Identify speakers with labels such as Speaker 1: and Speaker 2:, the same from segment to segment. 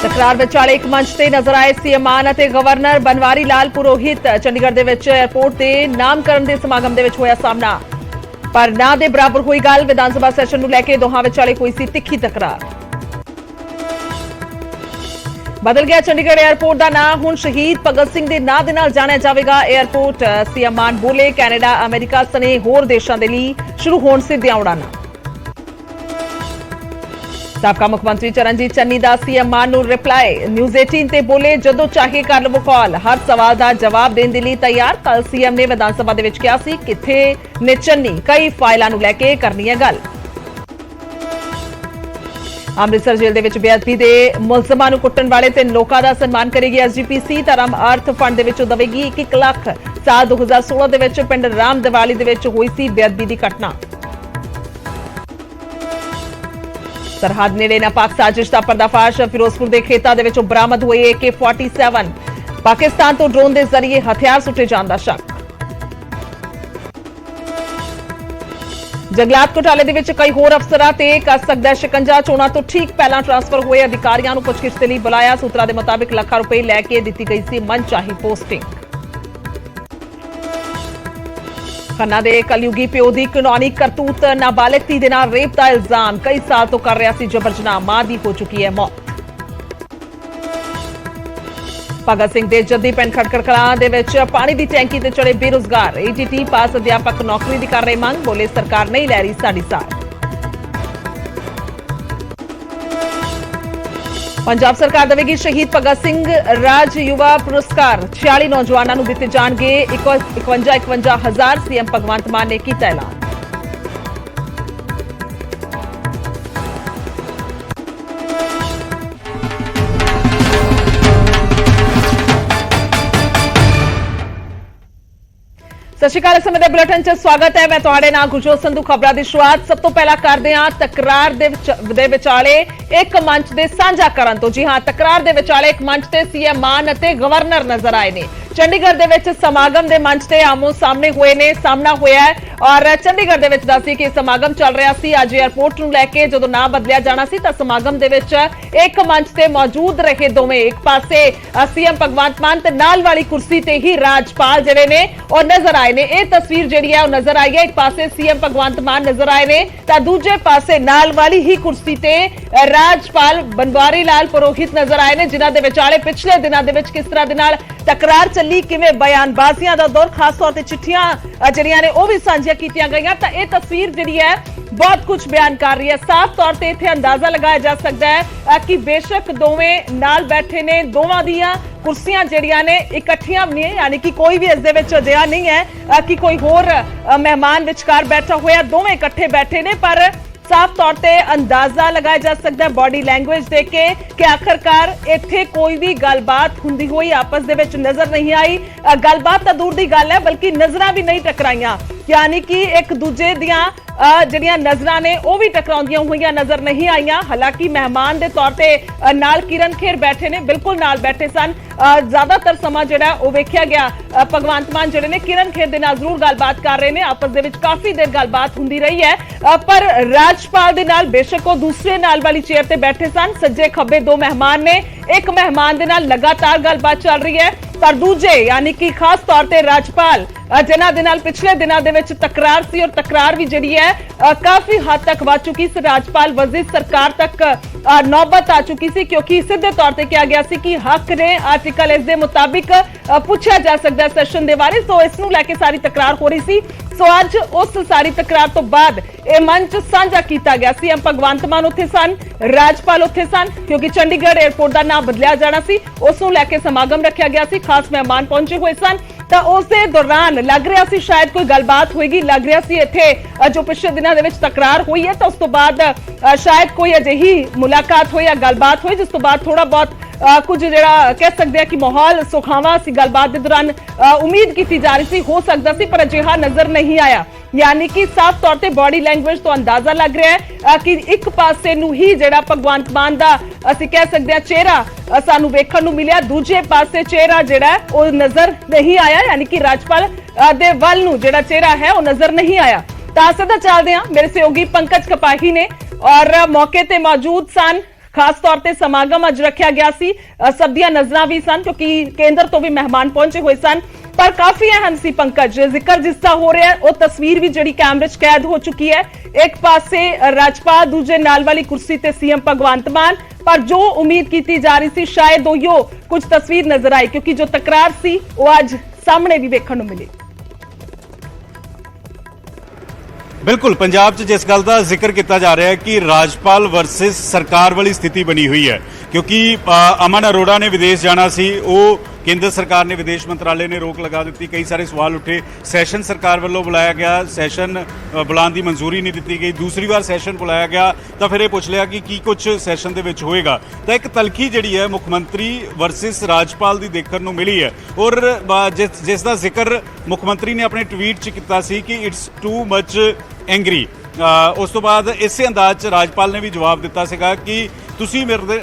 Speaker 1: तकरार विचाले एक मंच से नजर आए सीएम मान ਅਤੇ गवर्नर बनवारी लाल पुरोहित। चंडीगढ़ ਦੇ ਵਿੱਚ 에ਅਰਪੋਰਟ ਦੇ ਨਾਮਕਰਨ ਦੇ ਸਮਾਗਮ ਦੇ ਵਿੱਚ ਹੋਇਆ ਸਾਹਮਣਾ, ਪਰ ਨਾ ਦੇ ਬਰਾਬਰ ਹੋਈ ਗੱਲ। ਵਿਧਾਨ ਸਭਾ ਸੈਸ਼ਨ ਨੂੰ ਲੈ ਕੇ ਦੋਹਾਂ ਵਿਚਾਲੇ ਹੋਈ ਸੀ ਤਿੱਖੀ ਤਕਰਾਰ। ਬਦਲ ਗਿਆ ਚੰਡੀਗੜ੍ਹ 에ਅਰਪੋਰਟ ਦਾ ਨਾਂ, ਹੁਣ ਸ਼ਹੀਦ ਭਗਤ ਸਿੰਘ ਦੇ ਨਾਂ ਦੇ ਨਾਲ ਜਾਣਿਆ ਜਾਵੇਗਾ 에ਅਰਪੋਰਟ। ਸੀਐਮ ਮਾਨ ਬੋਲੇ, ਕੈਨੇਡਾ, ਅਮਰੀਕਾ ਸਣੇ ਹੋਰ ਦੇਸ਼ਾਂ ਦੇ ਲਈ ਸ਼ੁਰੂ ਹੋਣ ਸਿੱਧੀਆਂ ਉਡਾਨਾਂ। ਸਾਬਕਾ ਮੁੱਖ ਮੰਤਰੀ ਚਰਨਜੀਤ ਚੰਨੀ ਦਾ ਸੀਐਮ ਮਾਨ ਨੂੰ ਰਿਪਲਾਈ, ਨਿਊਜ਼ 18 ਤੇ ਬੋਲੇ, ਜਦੋਂ ਚਾਹੇ ਕਰ ਲਵੋ ਕਾਲ, ਹਰ ਸਵਾਲ ਦਾ ਜਵਾਬ ਦੇਣ ਦੇ ਲਈ ਤਿਆਰ। ਕੱਲ ਸੀਐਮ ਨੇ ਵਿਧਾਨ ਸਭਾ ਦੇ ਵਿੱਚ ਕਿਹਾ ਸੀ, ਕਿੱਥੇ ਨੇ ਚੰਨੀ, ਕਈ ਫਾਈਲਾਂ ਨੂੰ ਲੈ ਕੇ ਕਰਨੀ ਹੈ ਗੱਲ। ਅੰਮ੍ਰਿਤਸਰ ਜੇਲ੍ਹ ਦੇ ਵਿੱਚ ਬੇਅਦਬੀ ਦੇ ਮੁਲਜ਼ਮਾਂ ਨੂੰ ਕੁੱਟਣ ਵਾਲੇ 3 ਲੋਕਾਂ ਦਾ ਸਨਮਾਨ ਕਰੇਗੀ ਐਸਜੀਪੀਸੀ। ਧਰਮ ਅਰਥ ਫੰਡ ਦੇ ਵਿੱਚੋਂ ਦੇਵੇਗੀ 1 ਲੱਖ। ਸਾਲ 2016 ਦੇ ਵਿੱਚ ਪਿੰਡ ਰਾਮ ਦਿਵਾਲੀ ਦੇ ਵਿੱਚ ਹੋਈ ਸੀ ਬੇਅਦਬੀ ਦੀ ਘਟਨਾ। ਸਰਹੱਦ ਨੇੜੇ ਨਾਪਾਕ ਸਾਜ਼ਿਸ਼ ਦਾ ਪਰਦਾਫਾਸ਼, ਫਿਰੋਜ਼ਪੁਰ ਦੇ ਖੇਤਾਂ ਦੇ ਵਿੱਚੋਂ ਬਰਾਮਦ ਹੋਏ AK-47। ਪਾਕਿਸਤਾਨ ਤੋਂ ਡਰੋਨ ਦੇ ਜ਼ਰੀਏ ਹਥਿਆਰ ਸੁੱਟੇ ਜਾਣ ਦਾ ਸ਼ੱਕ। ਜੰਗਲਾਤ ਘੁਟਾਲੇ ਦੇ ਵਿੱਚ ਕਈ ਹੋਰ ਅਫਸਰਾਂ ਤੇ ਕਰ ਸਕਦਾ ਸ਼ਿਕੰਜਾ। ਚੋਣਾਂ ਤੋਂ ਠੀਕ ਪਹਿਲਾਂ ਟ੍ਰਾਂਸਫਰ ਹੋਏ ਅਧਿਕਾਰੀਆਂ ਨੂੰ ਪੁੱਛਗਿੱਛ ਦੇ ਲਈ ਬੁਲਾਇਆ। ਸੂਤਰਾਂ ਦੇ ਮੁਤਾਬਿਕ ਲੱਖਾਂ ਰੁਪਏ ਲੈ ਕੇ ਦਿੱਤੀ ਗਈ ਸੀ ਮਨਚਾਹੀ ਪੋਸਟਿੰਗ। ਖੰਨਾ ਦੇ ਕਲਯੁਗੀ ਪਿਓ ਦੀ ਕਾਨੂੰਨੀ ਕਰਤੂਤ, ਨਾਬਾਲਿਗ ਧੀ ਦੇ ਨਾਲ ਰੇਪ ਦਾ ਇਲਜ਼ਾਮ, ਕਈ ਸਾਲ ਤੋਂ ਕਰ ਰਿਹਾ ਸੀ ਜਬਰ ਜਨਾਹ, ਮਾਂ ਦੀ ਹੋ ਚੁੱਕੀ ਹੈ ਮੌਤ। ਭਗਤ ਸਿੰਘ ਦੇ ਜੱਦੀ ਪਿੰਡ ਖਟਕੜ ਕਲਾਂ ਦੇ ਵਿੱਚ ਪਾਣੀ ਦੀ ਟੈਂਕੀ ਤੇ ਚੜੇ ਬੇਰੁਜ਼ਗਾਰ। ATT ਪਾਸ ਅਧਿਆਪਕ ਨੌਕਰੀ ਦੀ ਕਰ ਰਹੇ ਮੰਗ, ਬੋਲੇ ਸਰਕਾਰ ਨਹੀਂ ਲੈ ਰਹੀ ਸਾਡੀ ਸਾਰ। ਪੰਜਾਬ ਸਰਕਾਰ ਦੇਵੇਗੀ ਸ਼ਹੀਦ ਭਗਤ ਸਿੰਘ ਰਾਜ ਯੁਵਾ ਪੁਰਸਕਾਰ। 46 ਨੌਜਵਾਨਾਂ ਨੂੰ ਦਿੱਤੇ ਜਾਣਗੇ 51,000। ਸੀਐਮ ਭਗਵੰਤ ਮਾਨ ਨੇ ਕੀਤਾ ਐਲਾਨ। ਸਤਿ ਸ਼੍ਰੀ ਅਕਾਲ। ਸਮੇਂ ਦੇ ਬੁਲੇਟਿਨ 'ਚ ਸਵਾਗਤ ਹੈ। ਮੈਂ ਤੁਹਾਡੇ ਨਾਲ ਗੁਰਜੋਤ ਸੰਧੂ। ਖਬਰਾਂ ਦੀ ਸ਼ੁਰੂਆਤ ਸਭ ਤੋਂ ਪਹਿਲਾਂ ਕਰਦੇ ਹਾਂ ਤਕਰਾਰ ਦੇ ਵਿਚਾਲੇ ਇੱਕ ਮੰਚ ਦੇ ਸਾਂਝਾ ਕਰਨ ਤੋਂ। ਜੀ ਹਾਂ, ਤਕਰਾਰ ਦੇ ਵਿਚਾਲੇ ਇੱਕ ਮੰਚ ਤੇ ਸੀਐਮ ਮਾਨ ਅਤੇ ਗਵਰਨਰ ਨਜ਼ਰ ਆਏ ਨੇ। ਚੰਡੀਗੜ੍ਹ ਦੇ ਵਿੱਚ ਸਮਾਗਮ ਦੇ ਮੰਚ ਤੇ ਆਮੋ ਸਾਹਮਣੇ ਹੋਏ ਨੇ, ਸਾਹਮਣਾ ਹੋਇਆ ਹੈ। ਔਰ ਚੰਡੀਗੜ੍ਹ ਦੇ ਵਿੱਚ ਦੱਸੀ ਕਿ ਸਮਾਗਮ ਚੱਲ ਰਿਹਾ ਸੀ ਅੱਜ 에ਅਰਪੋਰਟ ਨੂੰ ਲੈ ਕੇ। ਜਦੋਂ ਨਾਂ ਬਦਲਿਆ ਜਾਣਾ ਸੀ ਤਾਂ ਸਮਾਗਮ ਦੇ ਵਿੱਚ ਇੱਕ ਮੰਚ ਤੇ ਮੌਜੂਦ ਰਹੇ ਦੋਵੇਂ। ਇੱਕ ਪਾਸੇ ਸੀਐਮ ਭਗਵੰਤ ਮਾਨ ਤੇ ਨਾਲ ਵਾਲੀ ਕੁਰਸੀ ਤੇ ਹੀ ਰਾਜਪਾਲ ਜਿਹੜੇ ਨੇ ਉਹ ਨਜ਼ਰ ਆਏ ਨੇ। ਇਹ ਤਸਵੀਰ ਜਿਹੜੀ ਹੈ ਉਹ ਨਜ਼ਰ ਆਈ ਹੈ। ਇੱਕ ਪਾਸੇ ਸੀਐਮ ਭਗਵੰਤ ਮਾਨ ਨਜ਼ਰ ਆਏ ਨੇ ਤਾਂ ਦੂਜੇ ਪਾਸੇ ਨਾਲ ਵਾਲੀ ਹੀ ਕੁਰਸੀ ਤੇ ਰਾਜਪਾਲ बनवारी लाल पुरोहित नजर आए ने, जिन्हां दे विचाले पिछले दिनों दे विच किस तरह दे नाल तकरार चली, किवें बयानबाजियां दा दौर, खास तौर ते चिट्ठियां जिहड़ियां ने ओह वी सांझियां कीतियां गईयां। तां इह तस्वीर जिहड़ी है बहुत कुछ बयान कर रही है। साफ तौर ते इत्थे अंदाजा लगाया जा सकदा है कि बेशक दोवें नाल बैठे ने, दोवां दियां कुर्सियां जिहड़ियां ने इकट्ठियां नहीं, यानी कि कोई भी इस दे विच अजिहा नहीं है कि कोई होर मेहमान विचकार बैठा होया, दोवें इकट्ठे बैठे ने। पर साफ तौर पे अंदाजा लगाया जा सकता है बॉडी लैंग्वेज देख के कि आखिरकार इत्थे कोई भी गलबात हुंदी हुई आपस दे विच नजर नहीं आई। गलबात तां दूर दी गल है, बल्कि नजरां भी नहीं टकराईयां, यानी कि एक दूजे दियां ਜਿਹੜੀਆਂ ਨਜ਼ਰਾਂ ਨੇ ਉਹ ਵੀ ਟਕਰਾਉਂਦੀਆਂ ਹੋਈਆਂ ਨਜ਼ਰ ਨਹੀਂ ਆਈਆਂ। ਹਾਲਾਂਕਿ ਮਹਿਮਾਨ ਦੇ ਤੌਰ ਤੇ ਨਾਲ ਕਿਰਨ ਖੇਰ ਬੈਠੇ ਨੇ, ਬਿਲਕੁਲ ਨਾਲ ਬੈਠੇ ਸਨ। ਜ਼ਿਆਦਾਤਰ ਸਮਾਂ ਜਿਹੜਾ ਉਹ ਵੇਖਿਆ ਗਿਆ ਭਗਵੰਤ ਮਾਨ ਜਿਹੜੇ ਨੇ ਕਿਰਨ ਖੇਰ ਦੇ ਨਾਲ ਜ਼ਰੂਰ ਗੱਲਬਾਤ ਕਰ ਰਹੇ ਨੇ। ਆਪਸ ਦੇ ਵਿੱਚ ਕਾਫੀ ਦੇਰ ਗੱਲਬਾਤ ਹੁੰਦੀ ਰਹੀ ਹੈ। ਪਰ ਰਾਜਪਾਲ ਦੇ ਨਾਲ ਬੇਸ਼ੱਕ ਉਹ ਦੂਸਰੇ ਨਾਲ ਵਾਲੀ ਚੇਅਰ ਤੇ ਬੈਠੇ ਸਨ। ਸੱਜੇ ਖੱਬੇ ਦੋ ਮਹਿਮਾਨ ਨੇ। ਇੱਕ ਮਹਿਮਾਨ ਦੇ ਨਾਲ ਲਗਾਤਾਰ ਗੱਲਬਾਤ ਚੱਲ ਰਹੀ ਹੈ, ਪਰ ਦੂਜੇ ਯਾਨੀ ਕਿ ਖਾਸ ਤੌਰ ਤੇ ਰਾਜਪਾਲ ਜਿਨ੍ਹਾਂ ਦੇ ਨਾਲ ਪਿਛਲੇ ਦਿਨਾਂ ਦੇ ਵਿੱਚ ਤਕਰਾਰ ਸੀ, ਔਰ ਤਕਰਾਰ ਵੀ ਜਿਹੜੀ ਹੈ ਕਾਫੀ ਹੱਦ ਤੱਕ ਵੱਧ ਚੁੱਕੀ ਸੀ। ਰਾਜਪਾਲ ਵਜ਼ੀਰ ਸਰਕਾਰ ਤੱਕ ਨੌਬਤ ਆ ਚੁੱਕੀ ਸੀ, ਕਿਉਂਕਿ ਸਿੱਧੇ ਤੌਰ ਤੇ ਕਿਹਾ ਗਿਆ ਸੀ ਕਿ ਹੱਕ ਨੇ ਆਰਟੀਕਲ ਇਸ ਦੇ ਮੁਤਾਬਿਕ ਪੁੱਛਿਆ ਜਾ ਸਕਦਾ ਸੈਸ਼ਨ ਦੇ ਬਾਰੇ। ਸੋ ਇਸ ਨੂੰ ਲੈ ਕੇ ਸਾਰੀ ਤਕਰਾਰ ਹੋ ਰਹੀ ਸੀ। ਸੋ ਅੱਜ ਉਸ ਸਾਰੀ ਤਕਰਾਰ ਤੋਂ ਬਾਅਦ ਇਹ ਮੰਚ ਸਾਂਝਾ ਕੀਤਾ ਗਿਆ। ਸੀਐਮ ਭਗਵੰਤ ਮਾਨ ਉੱਥੇ ਸਨ, ਰਾਜਪਾਲ ਉੱਥੇ ਸਨ, ਕਿਉਂਕਿ ਚੰਡੀਗੜ੍ਹ 에ਅਰਪੋਰਟ ਦਾ ਨਾਮ ਬਦਲਿਆ ਜਾਣਾ ਸੀ। ਉਸ ਨੂੰ ਲੈ ਕੇ ਸਮਾਗਮ ਰੱਖਿਆ ਗਿਆ ਸੀ, ਖਾਸ ਮਹਿਮਾਨ ਪਹੁੰਚੇ ਹੋਏ ਸਨ। ਤਾਂ ਉਸ ਦੇ ਦੌਰਾਨ ਲੱਗ ਰਿਹਾ ਸੀ ਸ਼ਾਇਦ ਕੋਈ ਗੱਲਬਾਤ ਹੋਏਗੀ, ਲੱਗ ਰਿਹਾ ਸੀ ਇੱਥੇ ਜੋ ਪਿਛਲੇ ਦਿਨਾਂ ਦੇ ਵਿੱਚ ਤਕਰਾਰ ਹੋਈ ਹੈ ਤਾਂ ਉਸ ਤੋਂ ਬਾਅਦ ਸ਼ਾਇਦ ਕੋਈ ਅਜਿਹੀ ਮੁਲਾਕਾਤ ਹੋਈ ਜਾਂ ਗੱਲਬਾਤ ਹੋਈ ਜਿਸ ਤੋਂ ਬਾਅਦ ਥੋੜਾ ਬਹੁਤ ਕੁਝ ਜਿਹੜਾ ਕਹਿ ਸਕਦੇ ਆ ਕਿ ਮਾਹੌਲ ਸੁਖਾਵਾਂ ਸੀ। ਗੱਲਬਾਤ ਦੇ ਦੌਰਾਨ ਉਮੀਦ ਕੀਤੀ ਜਾ ਰਹੀ ਸੀ ਹੋ ਸਕਦਾ ਸੀ, ਪਰ ਅਜਿਹਾ ਨਜ਼ਰ ਨਹੀਂ ਆਇਆ। यानी कि साफ तौर पर बॉडी लैंग्वेज तो अंदाजा लग रहा है कि एक पासे नूं ही जिहड़ा भगवंत मान दा असीं कह सकते हैं चेहरा सानूं वेखण नूं मिलिया, दूजे पासे चेहरा जिहड़ा है वो नजर नहीं आया, यानी कि राजपाल दे वल नूं जिहड़ा चेहरा है वो नजर नहीं आया। तां सीधा चलदे हां, मेरे सहयोगी पंकज कपाही ने और मौके ते मौजूद सन ਖਾਸ ਤੌਰ ਤੇ ਸਮਾਗਮ ਅੱਜ ਰੱਖਿਆ ਗਿਆ ਸੀ। ਸਭ ਦੀਆਂ ਨਜ਼ਰਾਂ ਵੀ ਸਨ ਕਿਉਂਕਿ ਕੇਂਦਰ ਤੋਂ ਵੀ ਮਹਿਮਾਨ ਪਹੁੰਚੇ ਹੋਏ ਸਨ, पर काफी अहम सी पंकज जिक्र जिसका हो रहा है वो तस्वीर भी जिहड़ी कैमरे च कैद हो चुकी है। एक पासे राजपाल, दूजे नाल वाली कुर्सी ते सीएम भगवंत मान, पर जो उम्मीद की जा रही थी शायद उहियो कुछ तस्वीर नजर आई क्योंकि जो तकरार सी वो अज सामने भी देखने को मिली।
Speaker 2: बिल्कुल पंजाब च जिस गल का जिक्र किया जा रहा है कि राजपाल वर्सेस सरकार वाली स्थिति बनी हुई है क्योंकि अमन अरोड़ा ने विदेश जाना सी, वो केंद्र सरकार ने विदेश मंत्रालय ने रोक लगा दी, कई सारे सवाल उठे, सैशन सरकार वालों बुलाया गया, सैशन बुलाने की मंजूरी नहीं दी गई, दूसरी बार सैशन बुलाया गया तो फिर ये पूछ लिया कि की कुछ सैशन दे विच होएगा। तो एक तलखी जिहड़ी है मुख्यमंत्री वर्सेस राजपाल की देखने को मिली है और जिसका जिक्र मुख्यमंत्री ने अपने ट्वीट च किया सी कि इट्स टू मच एंग्री। उस तो बाद इस अंदाज च राजपाल ने भी जवाब दिता सीगा कि तुसी मेरे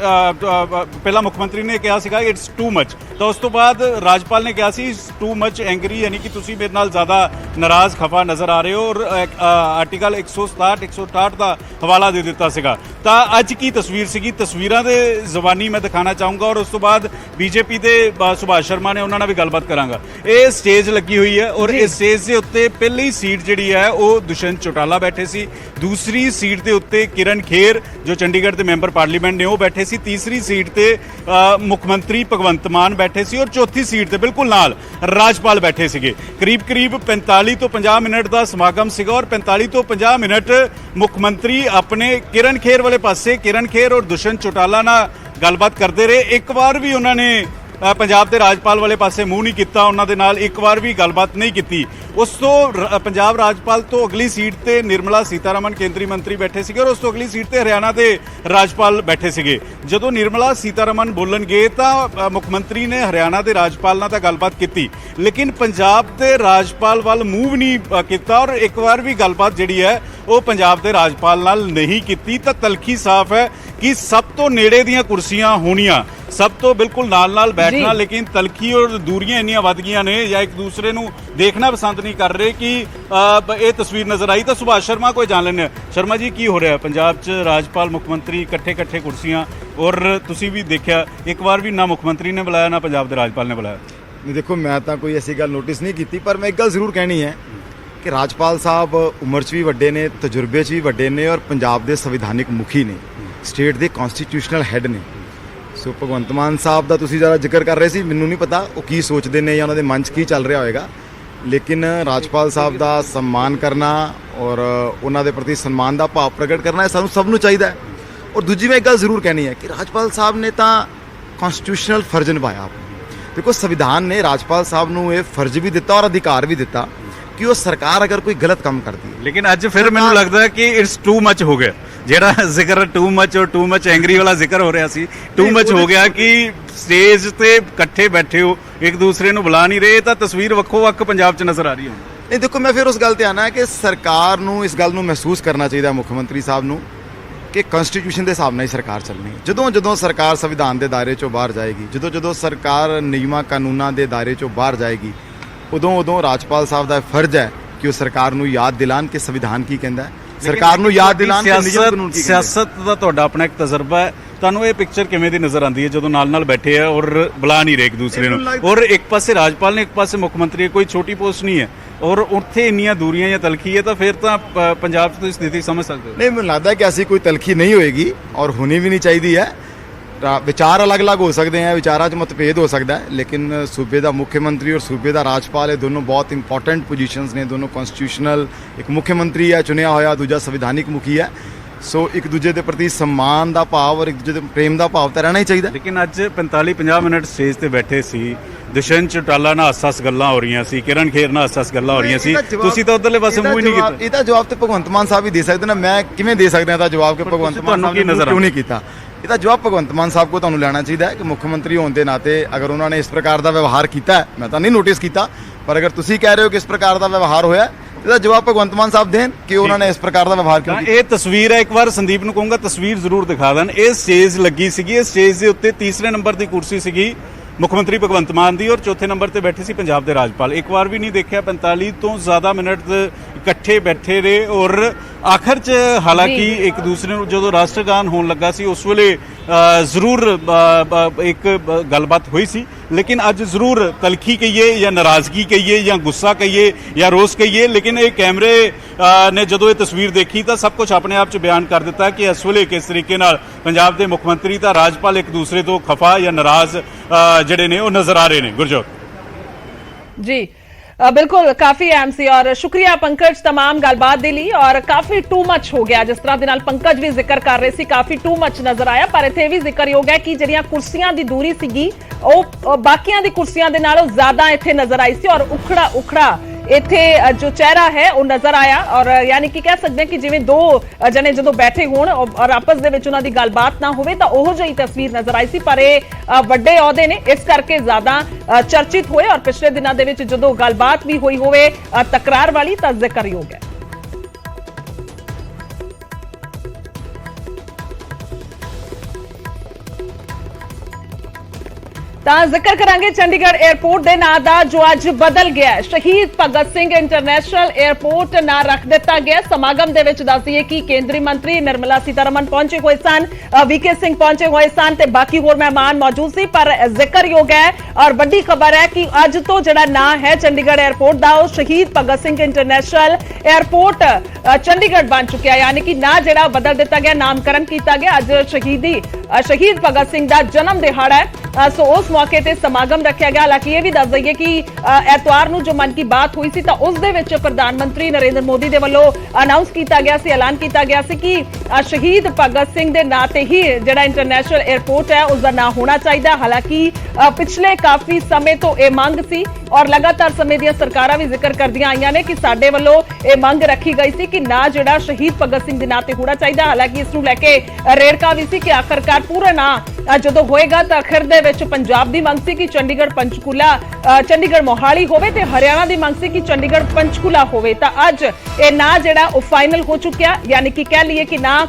Speaker 2: पहला मुख्यमंत्री ने कहा सीगा इट्स टू मच, तो उस तो बाद राजपाल ने कहा सी टू मच एंग्री, यानी कि तुसी मेरे नाल ज़्यादा नाराज़ खफा नज़र आ रहे हो और आर्टिकल 167 168 का हवाला दे दिता सीगा। तो अज की तस्वीर सीगी, तस्वीरां दे ज़बानी मैं दिखाना चाहूँगा और उस तो बाद बीजेपी के सुभाष शर्मा ने उन्होंने भी गलबात करांगा। ये स्टेज लगी हुई है और इस स्टेज के उत्ते पहली सीट जिहड़ी है वो दुष्यंत चौटाला बैठे सी, दूसरी सीट के उत्ते किरण खेर जो चंडीगढ़ के मैंबर पार्लीमेंट ने वो बैठे सी, तीसरी सीट ते मुख्यमंत्री भगवंत मान बैठे सी और चौथी सीट ते बिल्कुल नाल राजपाल बैठे सीगे। करीब करीब 45 तो 50 मिनट का समागम सीगा और 45 तो 50 मिनट मुख्यमंत्री अपने किरण खेर वाले पासे, किरण खेर और दुष्यंत चौटाला नाल गलबात करते रहे। एक बार भी उन्होंने पंजाब के राजपाल वाले पासे मूँह नहीं किया, उन्होंने नाल एक बार भी गलबात नहीं की। उस तो पंजाब राजपाल तो अगली सीट ते निर्मला सीतारमन केंद्रीय मंत्री बैठे सीगे और उस तो अगली सीट ते हरियाणा के राजपाल बैठे सीगे। जदों निर्मला सीतारमन बोलन गए तो मुख्यमंत्री ने हरियाणा के राजपाल नाल तां गलबात की, लेकिन पंजाब के राजपाल वाल मूँह भी नहीं किया और एक बार भी गलबात जिहड़ी है वो पंजाब के राजपाल नाल नहीं की। तो तलखी साफ है कि सब तो नेड़े दियां कुर्सियां होनियां, सब तो बिल्कुल नाल बैठना, लेकिन तलखी और दूरियां इन्नियां वध गईयां ने या एक दूसरे नूं देखना पसंद नहीं कर रहे कि ये तस्वीर नज़र आई। तो सुभाष शर्मा को जान लेने। शर्मा जी की हो रहा है पंजाब च राजपाल मुख्यमंत्री इकट्ठे कुर्सियां और तुसी भी देखा एक बार भी ना मुख्यमंत्री ने बुलाया ना पंजाब के राजपाल ने बुलाया।
Speaker 3: नहीं देखो मैं तो कोई ऐसी गल नोटिस नहीं की, पर मैं एक गल जरूर कहनी है कि राजपाल साहब उम्र च भी वड्डे ने, तजुर्बे च भी वड्डे ने और पंजाब के संविधानिक मुखी ने, स्टेट के कॉन्स्टिट्यूशनल हैड ने। सो भगवंत मान साहब का तुसीं ज़्यादा जिक्र कर रहे सी, मैनूं नहीं पता वो की सोचते हैं या उन्होंने मन च की चल रहा होएगा, लेकिन राजपाल साहब का सम्मान करना और उन्होंने प्रति सम्मान का भाव प्रगट करना सानूं सब नूं चाहिदा है। और दूजी मैं एक गल जरूर कहनी है कि राजपाल साहब ने तो कॉन्स्टिट्यूशनल फर्ज निभाया। देखो संविधान ने राजपाल साहब नूं ये फर्ज भी दिता और अधिकार भी दिता कि वो सरकार अगर कोई गलत काम करती है,
Speaker 2: लेकिन अज फिर मैनूं लगदा है कि इट्स टू मच हो गया। जेड़ा जिक्र टू मच और टू मच एंग्री वाला जिक्र हो रहा सी, टू मच हो गया कि स्टेज ते इकट्ठे बैठे हो एक दूसरे नूं बुला नहीं रहे, तो तस्वीर वक्खो वक् पंजाब च नज़र आ रही है।
Speaker 3: नहीं देखो मैं फिर उस गल ते आना है कि सरकार नूं इस गल नूं महसूस करना चाहिए मुख्यमंत्री साहब नूं कि कॉन्स्टिट्यूशन के हिसाब नाल ही सरकार चलनी। जदों सरकार संविधान के दायरे चों बाहर जाएगी, जदों सरकार नियमां कानूनां के दायरे चों बाहर जाएगी, उदों राजपाल साहब का फर्ज है कि वो सरकार नूं याद दिलान कि संविधान की कहंदा है, सरकार नूं याद दिलान कि नियम कानून की।
Speaker 2: सियासत का तुहाडा अपना एक तजर्बा है, तुहानूं ये पिक्चर किवें दी नज़र आती है जदों नाल बैठे है और बुला नहीं रहे एक दूसरे नूं, और एक पासे राजपाल ने एक पासे मुख्यमंत्री, कोई छोटी पोस्ट नहीं है और उत्थे इन्नियां दूरियां या तलखी है, तो फिर तो पंजाब की स्थिति समझ सकते हो।
Speaker 3: नहीं मैनूं लगदा है कि ऐसी कोई तलखी नहीं होएगी और होनी भी नहीं चाहिए है। विचार अलग अलग हो सकते हैं, विचारां च मतभेद हो सकता है, लेकिन सूबे का मुख्यमंत्री और सूबे का राजपाल ये दोनों बहुत इंपॉर्टेंट पोजीशनस ने, दोनों कॉन्स्टिट्यूशनल, एक मुख्यमंत्री है चुनिया होया, दूजा संविधानिक मुखी है। सो एक दूजे के प्रति सम्मान का भाव और एक दूजे के प्रेम का भाव तो रहना ही चाहिए।
Speaker 2: लेकिन अज 45-50 मिनट स्टेज पर बैठे सी, दुष्यंत चौटाला नाल हस गल्लां हो रही सी, किरण खेर नाल हस गल्लां हो रही सी, तुसीं तां उधरले पासे मूँह ही नहीं कीता।
Speaker 3: ਇਹਦਾ ਜਵਾਬ ਤੇ ਭਗਵੰਤ ਮਾਨ ਸਾਹਿਬ ਹੀ ਦੇ ਸਕਦੇ ਨਾ, ਮੈਂ ਕਿਵੇਂ ਦੇ ਸਕਦਾ ਇਹਦਾ ਜਵਾਬ ਕਿ ਭਗਵੰਤ ਮਾਨ ਸਾਹਿਬ ਨੇ क्यों नहीं ਕੀਤਾ। ਇਹਦਾ ਜਵਾਬ ਭਗਵੰਤ ਮਾਨ ਸਾਹਿਬ को ਤੁਹਾਨੂੰ ਲੈਣਾ ਚਾਹੀਦਾ ਹੈ कि मुख्यमंत्री होने के नाते अगर उन्होंने इस प्रकार का व्यवहार किया है, मैं तो नहीं नोटिस किया, पर अगर तुसीं कह रहे हो कि इस प्रकार का व्यवहार होया, ਇਹਦਾ जवाब भगवंत मान साहब देन कि उन्होंने इस प्रकार का व्यवहार क्यों किया।
Speaker 2: ਇਹ ਤਸਵੀਰ ਹੈ, ਇੱਕ ਵਾਰ ਸੰਦੀਪ ਨੂੰ ਕਹੂੰਗਾ ਤਸਵੀਰ ਜ਼ਰੂਰ ਦਿਖਾ ਦੇਣ। ਇਹ ਸਟੇਜ ਲੱਗੀ ਸੀਗੀ, ਇਹ ਸਟੇਜ ਦੇ ਉੱਤੇ ਤੀਸਰੇ ਨੰਬਰ ਦੀ ਕੁਰਸੀ ਸੀਗੀ मुख्यमंत्री भगवंत मान दी और चौथे नंबर पर बैठे सी पंजाब के राजपाल। एक बार भी नहीं देखा 45 तो ज़्यादा मिनट इकट्ठे बैठे रहे और ਆਖਰ 'ਚ ਹਾਲਾਂਕਿ ਇੱਕ ਦੂਸਰੇ ਨੂੰ ਜਦੋਂ ਰਾਸ਼ਟਰਗਾਨ ਹੋਣ ਲੱਗਾ ਸੀ ਉਸ ਵੇਲੇ ਜ਼ਰੂਰ ਇੱਕ ਗੱਲਬਾਤ ਹੋਈ ਸੀ, ਲੇਕਿਨ ਅੱਜ ਜ਼ਰੂਰ ਤਲਖੀ ਕਹੀਏ ਜਾਂ ਨਾਰਾਜ਼ਗੀ ਕਹੀਏ ਜਾਂ ਗੁੱਸਾ ਕਹੀਏ ਜਾਂ ਰੋਸ ਕਹੀਏ, ਲੇਕਿਨ ਇਹ ਕੈਮਰੇ ਨੇ ਜਦੋਂ ਇਹ ਤਸਵੀਰ ਦੇਖੀ ਤਾਂ ਸਭ ਕੁਝ ਆਪਣੇ ਆਪ 'ਚ ਬਿਆਨ ਕਰ ਦਿੱਤਾ ਕਿ ਇਸ ਵੇਲੇ ਕਿਸ ਤਰੀਕੇ ਨਾਲ ਪੰਜਾਬ ਦੇ ਮੁੱਖ ਮੰਤਰੀ ਤਾਂ ਰਾਜਪਾਲ ਇੱਕ ਦੂਸਰੇ ਤੋਂ ਖਫਾ ਜਾਂ ਨਾਰਾਜ਼ ਜਿਹੜੇ ਨੇ ਉਹ ਨਜ਼ਰ ਆ ਰਹੇ ਨੇ। ਗੁਰਜੋਤ
Speaker 1: जी बिल्कुल काफी अहम सी और शुक्रिया पंकज तमाम गलबात दे लई और काफी टू मच हो गया जिस तरह दे नाल पंकज भी जिक्र कर रहे सी काफी टू मच नजर आया पर इत्थे भी जिक्रयोग है कि ਜਿਹੜੀਆਂ ਕੁਰਸੀਆਂ ਦੀ ਦੂਰੀ ਸੀਗੀ ਉਹ ਬਾਕੀਆਂ ਦੀ ਕੁਰਸੀਆਂ ਦੇ ਨਾਲੋਂ ਜ਼ਿਆਦਾ ਇੱਥੇ ਨਜ਼ਰ ਆਈ ਸੀ ਔਰ ਉਖੜਾ ਇੱਥੇ ਜੋ ਚਿਹਰਾ ਹੈ ਉਹ ਨਜ਼ਰ ਆਇਆ ਔਰ ਯਾਨੀ ਕਿ ਕਹਿ ਸਕਦੇ ਹਾਂ ਕਿ ਜਿਵੇਂ ਦੋ ਜਣੇ ਜਦੋਂ ਬੈਠੇ ਹੋਣ ਔਰ ਆਪਸ ਦੇ ਵਿੱਚ ਉਹਨਾਂ ਦੀ ਗੱਲਬਾਤ ਨਾ ਹੋਵੇ ਤਾਂ ਉਹੋ ਜਿਹੀ ਤਸਵੀਰ ਨਜ਼ਰ ਆਈ ਸੀ ਪਰ ਇਹ ਵੱਡੇ ਅਹੁਦੇ ਨੇ ਇਸ ਕਰਕੇ ਜ਼ਿਆਦਾ ਚਰਚਿਤ ਹੋਏ ਔਰ ਪਿਛਲੇ ਦਿਨਾਂ ਦੇ ਵਿੱਚ ਜਦੋਂ ਗੱਲਬਾਤ ਵੀ ਹੋਈ ਹੋਵੇ ਤਕਰਾਰ ਵਾਲੀ ਤਾਂ ਜ਼ਿਕਰਯੋਗ ਹੈ। ਤਾਂ ਜ਼ਿਕਰ ਕਰਾਂਗੇ ਚੰਡੀਗੜ੍ਹ 에ਅਰਪੋਰਟ ਦੇ ਨਾਂ ਦਾ ਜੋ ਅੱਜ ਬਦਲ ਗਿਆ ਹੈ। ਸ਼ਹੀਦ ਭਗਤ ਸਿੰਘ ਇੰਟਰਨੈਸ਼ਨਲ 에ਅਰਪੋਰਟ ਨਾਂ ਰੱਖ ਦਿੱਤਾ ਗਿਆ। ਸਮਾਗਮ ਦੇ ਵਿੱਚ ਦੱਸ ਦਈਏ ਕਿ ਕੇਂਦਰੀ ਮੰਤਰੀ ਨਿਰਮਲਾ ਸੀਤਾਰਮਨ ਪਹੁੰਚੇ ਹੋਏ ਸਨ, ਵੀਕੇ ਸਿੰਘ ਪਹੁੰਚੇ ਹੋਏ ਸਨ ਤੇ ਬਾਕੀ ਹੋਰ ਮਹਿਮਾਨ ਮੌਜੂਦ ਸੀ ਪਰ ਜ਼ਿਕਰਯੋਗ ਹੈ ਔਰ ਵੱਡੀ ਖਬਰ ਹੈ ਕਿ ਅੱਜ ਤੋਂ ਜਿਹੜਾ ਨਾਂ ਹੈ ਚੰਡੀਗੜ੍ਹ 에ਅਰਪੋਰਟ ਦਾ ਉਹ ਸ਼ਹੀਦ ਭਗਤ ਸਿੰਘ ਇੰਟਰਨੈਸ਼ਨਲ 에ਅਰਪੋਰਟ ਚੰਡੀਗੜ੍ਹ ਬਣ ਚੁੱਕਿਆ, ਯਾਨੀ ਕਿ ਨਾਂ ਜਿਹੜਾ ਬਦਲ ਦਿੱਤਾ ਗਿਆ, ਨਾਮਕਰਨ ਕੀਤਾ ਗਿਆ। ਅੱਜ ਸ਼ਹੀਦ ਭਗਤ ਸਿੰਘ ਦਾ ਜਨਮ ਦਿਹਾੜਾ ਹੈ ਸੋ ਉਸ मौके ते समागम रखा गया। हालांकि ये भी दस दईए कि एतवार नूं जो मन की बात हुई सी तां उस दे विच प्रधानमंत्री नरेंद्र मोदी दे वल्लों अनाउंस किया गया सी, ऐलान किया गया सी कि शहीद भगत सिंह दे नां ते ही जिहड़ा इंटरनेशनल एयरपोर्ट है उसका नां होना चाहिए। हालांकि पिछले काफी समय तो यह मंग सी और लगातार समय दी सरकारां भी जिक्र करदियां आईयां ने कि साडे वल्लों यह मंग रखी गई सी कि नां जिहड़ा शहीद भगत सिंह दे नां ते होना चाहिए। हालांकि इस नूं लैके रेड़का भी सी कि आखिरकार पूरा नां ਜਦੋਂ ਹੋਏਗਾ ਤਾਂ ਅਖਰ ਦੇ ਵਿੱਚ ਪੰਜਾਬ ਦੀ ਮੰਗ ਸੀ ਕਿ ਚੰਡੀਗੜ੍ਹ ਪੰਚਕੂਲਾ ਚੰਡੀਗੜ੍ਹ ਮੋਹਾਲੀ ਹੋਵੇ ਤੇ ਹਰਿਆਣਾ ਦੀ ਮੰਗ ਸੀ ਕਿ ਚੰਡੀਗੜ੍ਹ ਪੰਚਕੂਲਾ ਹੋਵੇ। ਤਾਂ ਅੱਜ ਇਹ ਨਾਂ ਜਿਹੜਾ ਉਹ ਫਾਈਨਲ ਹੋ ਚੁੱਕਿਆ, ਯਾਨੀ ਕਿ ਕਹਿ ਲਈਏ ਕਿ ਨਾਂ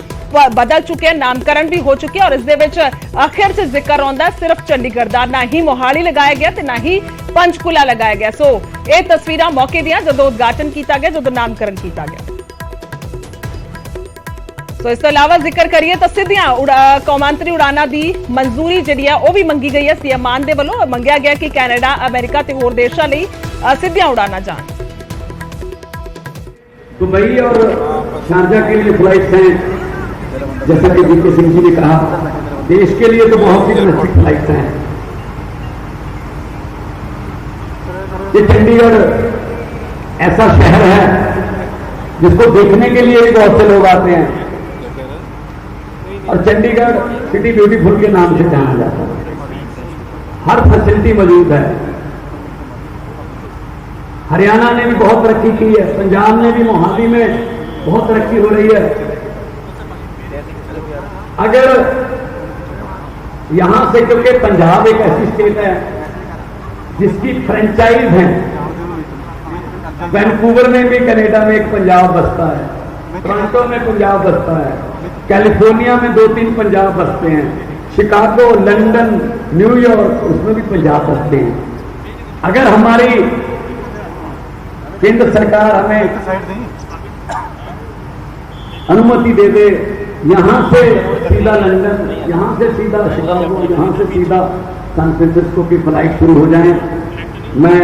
Speaker 1: ਬਦਲ ਚੁੱਕਿਆ, ਨਾਮਕਰਨ ਵੀ ਹੋ ਚੁੱਕਿਆ ਔਰ ਇਸ ਦੇ ਵਿੱਚ ਆਖਿਰ 'ਚ ਜ਼ਿਕਰ ਆਉਂਦਾ ਸਿਰਫ ਚੰਡੀਗੜ੍ਹ ਦਾ, ਨਾ ਹੀ ਮੋਹਾਲੀ ਲਗਾਇਆ ਗਿਆ ਤੇ ਨਾ ਹੀ ਪੰਚਕੂਲਾ ਲਗਾਇਆ ਗਿਆ। ਸੋ ਇਹ ਤਸਵੀਰਾਂ ਮੌਕੇ ਦੀਆਂ ਜਦੋਂ ਉਦਘਾਟਨ ਕੀਤਾ ਗਿਆ, ਜਦੋਂ ਨਾਮਕਰਨ ਕੀਤਾ ਗਿਆ। ਸੋ ਇਸ ਤੋਂ ਇਲਾਵਾ ਜ਼ਿਕਰ ਕਰੀਏ ਤਾਂ ਸਿੱਧੀਆਂ ਕੌਮਾਂਤਰੀ ਉਡਾਨਾਂ ਦੀ ਮਨਜ਼ੂਰੀ ਜਿਹੜੀ ਹੈ ਉਹ ਵੀ ਮੰਗੀ ਗਈ ਹੈ। ਸੀਐਮ ਮਾਨ ਦੇ ਵੱਲੋਂ ਮੰਗਿਆ ਗਿਆ ਕਿ ਕੈਨੇਡਾ, ਅਮਰੀਕਾ ਤੇ ਹੋਰ ਦੇਸ਼ਾਂ ਲਈ ਸਿੱਧੀਆਂ ਉਡਾਨਾਂ जाएं।
Speaker 4: दुबई और शारजा के लिए फ्लाइट्स हैं, जैसा कि वीके सिंह जी ने कहा, देश के लिए तो बहुत ही डोमेस्टिक फ्लाइट्स हैं। ये चंडीगढ़ ऐसा शहर है जिसको देखने के लिए भी बहुत से लोग आते हैं और चंडीगढ़ सिटी ब्यूटीफुल के नाम से जाना जाता है। हर फैसिलिटी मौजूद है। हरियाणा ने भी बहुत तरक्की की है, पंजाब ने भी मोहाली में बहुत तरक्की हो रही है। अगर यहां से, क्योंकि पंजाब एक ऐसी स्टेट है जिसकी फ्रेंचाइज है, वैनकूवर में भी कनाडा में एक पंजाब बसता है, टोरंटो में पंजाब बसता है, कैलिफोर्निया में 2-3 पंजाब बसते हैं, शिकागो, लंदन, न्यूयॉर्क उसमें भी पंजाब बसते हैं। अगर हमारी केंद्र सरकार हमें अनुमति दे दे, यहां से सीधा लंदन, यहां से सीधा शिकागो, यहां से सीधा सैन फ्रांसिस्को की फ्लाइट शुरू हो जाए, मैं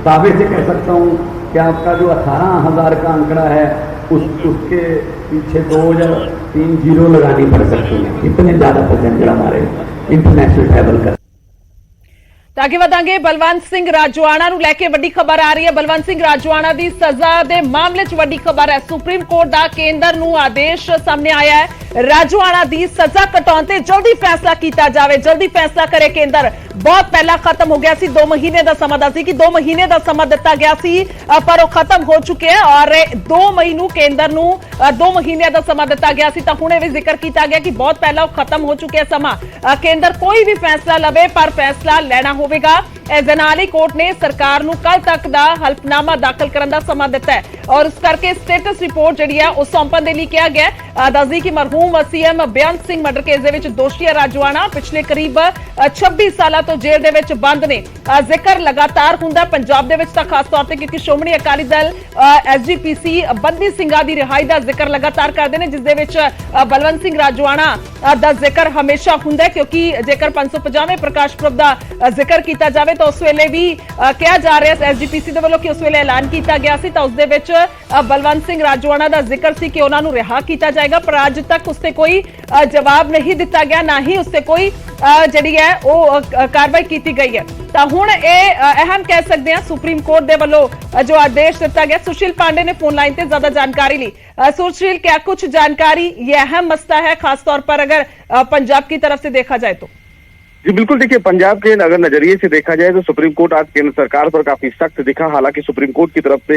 Speaker 4: दावे से कह सकता हूं कि आपका जो 18,000 का आंकड़ा है उसके पीछे 2 या 3 जीरो लगानी पड़ सकती है। इतने ज्यादा पैसेंजर हमारे इंटरनेशनल ट्रैवल कर।
Speaker 1: ताकि वधांगे बलवंत सिंह राजोआणा ਨੂੰ ਲੈ ਕੇ ਵੱਡੀ ਖਬਰ ਆ ਰਹੀ ਹੈ। ਬਲਵੰਤ ਸਿੰਘ ਰਾਜੋਆਣਾ ਦੀ ਸਜ਼ਾ ਦੇ ਮਾਮਲੇ 'ਚ ਵੱਡੀ ਖਬਰ ਹੈ। ਸੁਪਰੀਮ ਕੋਰਟ ਦਾ ਕੇਂਦਰ ਨੂੰ ਆਦੇਸ਼ ਸਾਹਮਣੇ ਆਇਆ ਹੈ, ਰਾਜੋਆਣਾ ਦੀ ਸਜ਼ਾ ਘਟਾਉਣ ਤੇ ਜਲਦੀ ਫੈਸਲਾ ਕੀਤਾ ਜਾਵੇ, ਜਲਦੀ ਫੈਸਲਾ ਕਰੇ ਕੇਂਦਰ। ਬਹੁਤ ਪਹਿਲਾਂ ਖਤਮ ਹੋ ਗਿਆ ਸੀ, 2 ਮਹੀਨੇ ਦਾ ਸਮਾਂ ਦਾ ਸੀ ਕਿ 2 ਮਹੀਨੇ ਦਾ ਸਮਾਂ ਦਿੱਤਾ ਗਿਆ ਸੀ ਪਰ ਉਹ ਖਤਮ ਹੋ ਚੁੱਕਿਆ ਹੈ ਔਰ 2 ਮਈ ਨੂੰ ਕੇਂਦਰ ਨੂੰ 2 ਮਹੀਨਿਆਂ ਦਾ ਸਮਾਂ ਦਿੱਤਾ ਗਿਆ ਸੀ ਤਾਂ ਹੁਣ ਇਹ ਵੀ ਜ਼ਿਕਰ ਕੀਤਾ ਗਿਆ ਕਿ ਬਹੁਤ ਪਹਿਲਾਂ ਉਹ ਖਤਮ ਹੋ ਚੁੱਕਿਆ ਸਮਾਂ। ਕੇਂਦਰ ਕੋਈ ਵੀ ਫੈਸਲਾ ਲਵੇ ਪਰ ਫੈਸਲਾ ਲੈਣਾ ਹੋਵੇਗਾ। ਇਸ ਦੇ ਨਾਲ ਹੀ ਕੋਰਟ ਨੇ ਸਰਕਾਰ ਨੂੰ ਕੱਲ ਤੱਕ ਦਾ ਹਲਫਨਾਮਾ ਦਾਖਲ ਕਰਨ ਦਾ ਸਮਾਂ ਦਿੱਤਾ ਹੈ। ਔਰ ਇਸ ਕਰਕੇ ਸਟੇਟਸ ਰਿਪੋਰਟ ਜਿਹੜੀ ਹੈ ਉਹ ਸੌਂਪਣ ਦੇ ਲਈ ਕਿਹਾ ਗਿਆ ਹੈ। ਦੱਸਦੀ ਕਿ ਮਰਹੂਮ CM Beant Singh murder case ਦੇ ਵਿੱਚ ਦੋਸ਼ੀ ਹੈ ਰਾਜਵਾਨਾ, ਪਿਛਲੇ ਕਰੀਬ 26 ਸਾਲਾਂ ਤੋਂ ਜੇਲ੍ਹ ਦੇ ਵਿੱਚ ਬੰਦ ਨੇ। ਜ਼ਿਕਰ ਲਗਾਤਾਰ ਹੁੰਦਾ ਪੰਜਾਬ ਦੇ ਵਿੱਚ ਤਾਂ ਖਾਸ ਤੌਰ ਤੇ ਕਿਉਂਕਿ ਸ਼੍ਰੋਮਣੀ ਅਕਾਲੀ ਦਲ ਐਸਜੀਪੀਸੀ ਬੰਦੀ ਸਿੰਘਾਂ ਦੀ ਰਿਹਾਈ ਦਾ ਜ਼ਿਕਰ ਲਗਾਤਾਰ ਕਰਦੇ ਨੇ, ਜਿਸ ਦੇ ਵਿੱਚ ਬਲਵੰਤ ਸਿੰਘ ਰਾਜਵਾਨਾ ਦਾ ਜ਼ਿਕਰ ਹਮੇਸ਼ਾ ਹੁੰਦਾ ਹੈ, ਕਿਉਂਕਿ ਜੇਕਰ 550ਵੇਂ ਪ੍ਰਕਾਸ਼ ਪੁਰਬ ਦਾ ਜ਼ਿਕਰ ਕੀਤਾ ਜਾਵੇ ਤਾਂ ਉਸ ਵੇਲੇ ਵੀ ਕਿਹਾ ਜਾ ਰਿਹਾ ਐਸਜੀਪੀਸੀ ਦੇ ਵੱਲੋਂ ਕਿ ਉਸ ਵੇਲੇ ਐਲਾਨ ਕੀਤਾ ਗਿਆ ਸੀ ਤਾਂ ਉਸ ਦੇ ਵਿੱਚ ਬਲਵੰਤ ਸਿੰਘ ਰਾਜਵਾਨਾ ਦਾ ਜ਼ਿਕਰ ਸੀ ਕਿ ਉਹਨਾਂ ਨੂੰ ਰਿਹਾ ਕੀਤਾ ਜਾਏਗਾ, ਪਰ ਅੱਜ ਤੱਕ ਉਸ ਤੇ ਕੋਈ ਜਵਾਬ ਨਹੀਂ ਦਿੱਤਾ ਗਿਆ, ਨਾ ਹੀ ਉਸ ਤੇ ਕੋਈ ਜਿਹੜੀ ਹੈ ਉਹ ਕਾਰਵਾਈ ਕੀਤੀ ਗਈ ਹੈ। ਤਾਂ ਹੁਣ ਇਹ ਅਹਿਮ ਕਹਿ ਸਕਦੇ ਹਾਂ ਸੁप्रीम कोर्ट ਦੇ ਵੱਲੋਂ जो आदेश ਦਿੱਤਾ ਗਿਆ। सुशील पांडे ने फोन लाइन पे ज्यादा जानकारी ली। सुशील, क्या कुछ जानकारी, ये अहम मसला है खासतौर पर अगर पंजाब की तरफ से देखा जाए तो?
Speaker 5: जी बिल्कुल, देखिए पंजाब के अगर नजरिए से देखा जाए तो सुप्रीम कोर्ट आज केंद्र सरकार पर काफी सख्त दिखा। हालांकि सुप्रीम कोर्ट की तरफ से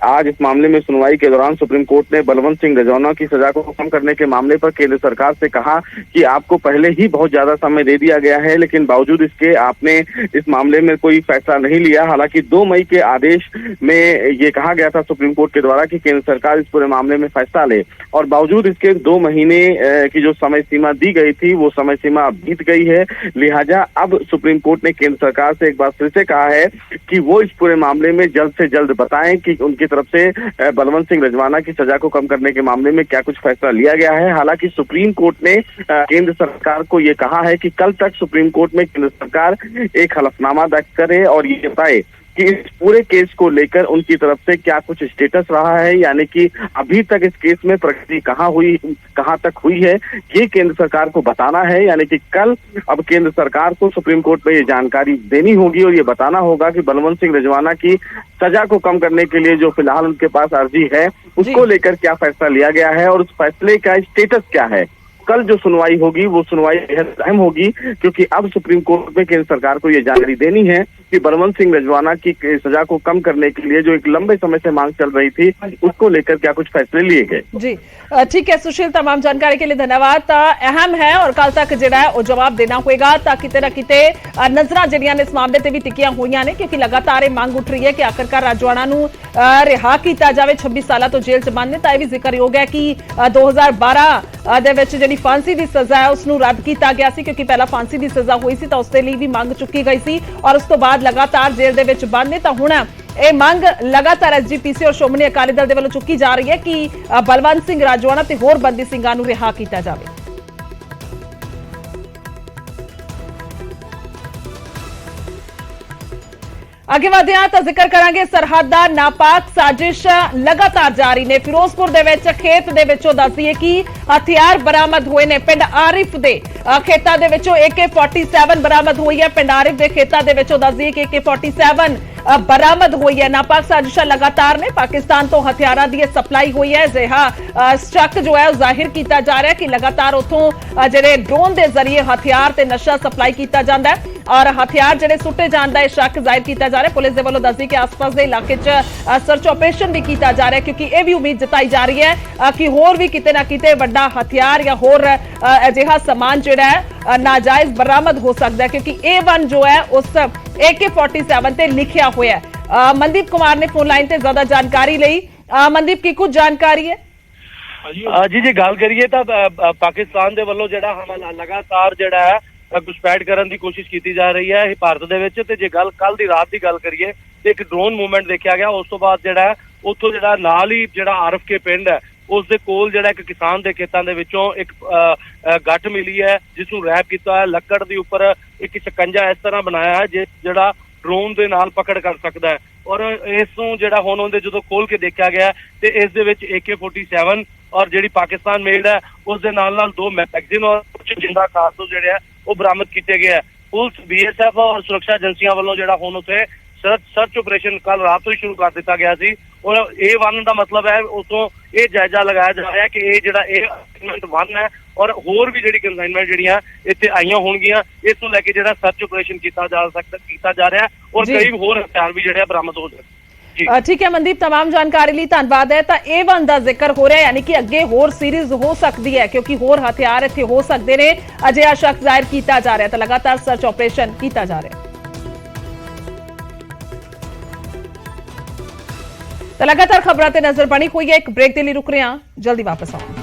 Speaker 5: आज इस मामले में सुनवाई के दौरान सुप्रीम कोर्ट ने बलवंत सिंह रजौना की सजा को कम करने के मामले पर केंद्र सरकार से कहा कि आपको पहले ही बहुत ज्यादा समय दे दिया गया है, लेकिन बावजूद इसके आपने इस मामले में कोई फैसला नहीं लिया। हालांकि 2 मई के आदेश में ये कहा गया था सुप्रीम कोर्ट के द्वारा कि केंद्र सरकार इस पूरे मामले में फैसला ले, और बावजूद इसके 2 महीने की जो समय सीमा दी गई थी वो समय सीमा अब बीत गई है। लिहाजा अब सुप्रीम कोर्ट ने केंद्र सरकार से एक बार फिर से कहा है कि वो इस पूरे मामले में जल्द से जल्द बताएं कि उनकी तरफ से बलवंत सिंह रजवाना की सजा को कम करने के मामले में क्या कुछ फैसला लिया गया है। हालांकि सुप्रीम कोर्ट ने केंद्र सरकार को ये कहा है कि कल तक सुप्रीम कोर्ट में केंद्र सरकार एक हलफनामा दाखिल करे और ये बताए कि इस पूरे केस को लेकर उनकी तरफ से क्या कुछ स्टेटस रहा है, यानी कि अभी तक इस केस में प्रगति कहां तक हुई है, ये केंद्र सरकार को बताना है। यानी कि कल अब केंद्र सरकार को सुप्रीम कोर्ट में ये जानकारी देनी होगी और ये बताना होगा कि बलवंत सिंह रजवाना की सजा को कम करने के लिए जो फिलहाल उनके पास अर्जी है उसको लेकर क्या फैसला लिया गया है और उस फैसले का स्टेटस क्या है। कल जो सुनवाई होगी वो सुनवाई बेहद अहम होगी, क्योंकि अब सुप्रीम कोर्ट में केंद्र सरकार को ये जानकारी देनी है कि बलवंत सिंह रजवाना की सजा को कम करने के लिए जो एक लंबे समय से मांग चल रही थी उसको लेकर क्या कुछ फैसले लिए गए।
Speaker 1: जी ठीक है सुशील, तमाम जानकारी के लिए धन्यवाद। अहम है और कल तक जो है वो जवाब देना होगा, ताकि किते ना किते नजर ਜਿਹੜੀਆਂ ਨੇ ਇਸ ਮਾਮਲੇ ਤੇ ਵੀ ਟਿਕੀਆਂ ਹੋਈਆਂ ਨੇ, ਕਿਉਂਕਿ ਲਗਾਤਾਰ ਇਹ ਮੰਗ ਉੱਠ ਰਹੀ ਹੈ ਕਿ ਆਖਰਕਾਰ ਰਾਜਵਾਨਾ ਨੂੰ ਰਿਹਾ ਕੀਤਾ ਜਾਵੇ। 26 ਸਾਲਾਂ ਤੋਂ ਜੇਲ੍ਹ 'ਚ ਬੰਦ ਨੇ। ਤਾਂ ਇਹ ਵੀ ਜ਼ਿਕਰਯੋਗ ਹੈ ਕਿ 2012 ਦੇ ਵਿੱਚ ਜਿਹੜੀ फांसी ਦੀ ਸਜ਼ਾ ਹੈ ਉਸ ਨੂੰ ਰੱਦ ਕੀਤਾ ਗਿਆ ਸੀ, ਕਿਉਂਕਿ ਪਹਿਲਾਂ फांसी ਦੀ ਸਜ਼ਾ ਹੋਈ ਸੀ ਤਾਂ ਉਸ ਦੇ ਲਈ ਵੀ ਮੰਗ ਚੁੱਕੀ ਗਈ ਸੀ ਔਰ ਉਸ ਤੋਂ ਬਾਅਦ लगातार जेल ਦੇ ਵਿੱਚ ਬੰਦ ਨੇ। ਤਾਂ ਹੁਣ ਇਹ ਮੰਗ ਲਗਾਤਾਰ ਐਸਜੀਪੀਸੀ ਔਰ ਸ਼੍ਰੋਮਣੀ ਅਕਾਲੀ ਦਲ ਦੇ ਵੱਲੋਂ ਚੁੱਕੀ ਜਾ ਰਹੀ ਹੈ ਕਿ ਬਲਵੰਤ ਸਿੰਘ ਰਾਜਵਾਨਾ ਤੇ ਹੋਰ ਬੰਦੀ ਸਿੰਘਾਂ ਨੂੰ ਰਿਹਾ ਕੀਤਾ ਜਾਵੇ। ਅੱਗੇ ਵਧਦੇ ਹਾਂ ਤਾਂ ਜ਼ਿਕਰ ਕਰਾਂਗੇ ਸਰਹੱਦ ਦਾ ਨਾਪਾਕ ਸਾਜ਼ਿਸ਼ ਲਗਾਤਾਰ ਜਾਰੀ ਨੇ। ਫਿਰੋਜ਼ਪੁਰ ਦੇ ਵਿੱਚ ਖੇਤ ਦੇ ਵਿੱਚੋਂ ਦੱਸਦੀਏ ਕਿ ਹਥਿਆਰ ਬਰਾਮਦ ਹੋਏ ਨੇ। ਪਿੰਡ ਆਰਿਫ ਦੇ ਖੇਤਾਂ ਦੇ ਵਿੱਚੋਂ AK-47 ਬਰਾਮਦ ਹੋਈ ਹੈ। ਪਿੰਡ ਆਰਿਫ ਦੇ ਖੇਤਾਂ ਦੇ ਵਿੱਚੋਂ ਦੱਸਦੀਏ ਕਿ AK-47 ਬਰਾਮਦ ਹੋਈ ਹੈ। ਨਾਪਾਕ ਸਾਜ਼ਿਸ਼ਾਂ ਲਗਾਤਾਰ ਨੇ। ਪਾਕਿਸਤਾਨ ਤੋਂ ਹਥਿਆਰਾਂ ਦੀ ਸਪਲਾਈ ਹੋਈ ਹੈ। ਅਜਿਹਾ ਸ਼ੱਕ ਜੋ ਹੈ ਉਹ ਜ਼ਾਹਿਰ ਕੀਤਾ ਜਾ ਰਿਹਾ ਕਿ ਲਗਾਤਾਰ ਉੱਥੋਂ ਜਿਹੜੇ ਡਰੋਨ ਦੇ ਜ਼ਰੀਏ ਹਥਿਆਰ ਤੇ ਨਸ਼ਾ ਸਪਲਾਈ ਕੀਤਾ ਜਾਂਦਾ ਹੈ ਔਰ ਹਥਿਆਰ ਜਿਹੜੇ ਸੁੱਟੇ ਜਾਣ ਦਾ ਇਹ ਸ਼ੱਕ ਜ਼ਾਹਿਰ ਕੀਤਾ ਜਾ ਰਿਹਾ। ਪੁਲਿਸ ਦੇ ਵੱਲੋਂ ਦੱਸਦੀ ਕਿ ਆਸ-ਪਾਸ ਦੇ ਇਲਾਕੇ 'ਚ ਸਰਚ ਆਪਰੇਸ਼ਨ ਵੀ ਕੀਤਾ ਜਾ ਰਿਹਾ, ਕਿਉਂਕਿ ਇਹ ਵੀ ਉਮੀਦ ਜਤਾਈ ਜਾ ਰਹੀ ਹੈ ਕਿ ਹੋਰ ਵੀ ਕਿਤੇ ਨਾ ਕਿਤੇ ਵੱਡਾ ਹਥਿਆਰ ਜਾਂ ਹੋਰ ਅਜਿਹਾ ਸਮਾਨ ਜਿਹੜਾ ਹੈ ਨਾਜਾਇਜ਼ ਬਰਾਮਦ ਹੋ ਸਕਦਾ ਹੈ, ਕਿਉਂਕਿ A1 ਜੋ ਹੈ ਉਸ AK-47 ਤੇ ਲਿਖਿਆ ਹੋਇਆ ਹੈ। ਮਨਦੀਪ ਕੁਮਾਰ ਨੇ ਫੋਨ ਲਾਈਨ ਤੇ ਜ਼ਿਆਦਾ ਜਾਣਕਾਰੀ ਲਈ। ਮਨਦੀਪ, ਕੀ ਕੁਝ ਜਾਣਕਾਰੀ ਹੈ?
Speaker 6: जी गल करिए तो पाकिस्तान दे वल्लों जिहड़ा हमला लगातार जिहड़ा है घुसपैठ करन दी कोशिश की जा रही है भारत दे विच। ते जे गल कल दी रात दी गल करिए तो एक ड्रोन मूवमेंट देखा गया। उस तो बाद जिहड़ा उत्थों जिहड़ा नाल ही जिहड़ा आरफ के पिंड है उस दे कोल जिहड़ा एक किसान दे खेतां दे विचों एक गट्ठ मिली है जिस नूं रैप कीता है। लक्कड़ दे उपर एक शिकंजा इस तरह बनाया है जिहड़ा ड्रोन दे नाल पकड़ कर सकदा है। और इस नूं जिहड़ा हुण उहदे जदों खोल के देखा गया ते इस दे विच AK-47 और जिहड़ी पाकिस्तान मेड है उस दे नाल 2 मैगजीन और कुछ जिंदा कारतूस जिहड़े वो बरामद किए गए हैं। पुलिस BSF और सुरक्षा एजेंसियां वालों जिहड़ा हुण उत्थे सर्च ऑपरेशन कल रात तो ही शुरू कर दिता गया सी। और A1 का मतलब है उसों ये जायजा लगाया जा रहा है कि ये जिहड़ा कंसाइनमेंट 1 है और होर भी जिहड़ी कंसाइनमेंट जिहड़ियां इत्थे आईयां होणगियां इस नूं लैके जिहड़ा सर्च ऑपरेशन किया जा रहा है और कई होर हथियार भी जिहड़े बरामद हो सकदे।
Speaker 1: ठीक है मनदीप, तमाम जानकारी ਲਈ ਧੰਨਵਾਦ ਹੈ। ਤਾਂ A1 ਦਾ ਜ਼ਿਕਰ ਹੋ ਰਿਹਾ, ਯਾਨੀ ਕਿ ਅੱਗੇ ਹੋਰ ਸੀਰੀਜ਼ ਹੋ ਸਕਦੀ ਹੈ ਕਿਉਂਕਿ ਹੋਰ ਹਥਿਆਰ ਇੱਥੇ ਹੋ ਸਕਦੇ ਨੇ। ਅਜਿਹਾ ਸ਼ੱਕ ਜ਼ਾਹਿਰ ਕੀਤਾ ਜਾ ਰਿਹਾ ਤਾਂ ਲਗਾਤਾਰ ਸਰਚ ਆਪਰੇਸ਼ਨ ਕੀਤਾ ਜਾ ਰਿਹਾ। ਤਾਂ ਲਗਾਤਾਰ ਖਬਰਾਂ ਤੇ ਨਜ਼ਰ ਬਣੀ ਹੋਈ ਹੈ। ਇੱਕ ਬ੍ਰੇਕ ਦੇ ਲਈ ਰੁਕ ਰਹੇ ਹਾਂ, ਜਲਦੀ ਵਾਪਸ ਆਉਂਗੇ।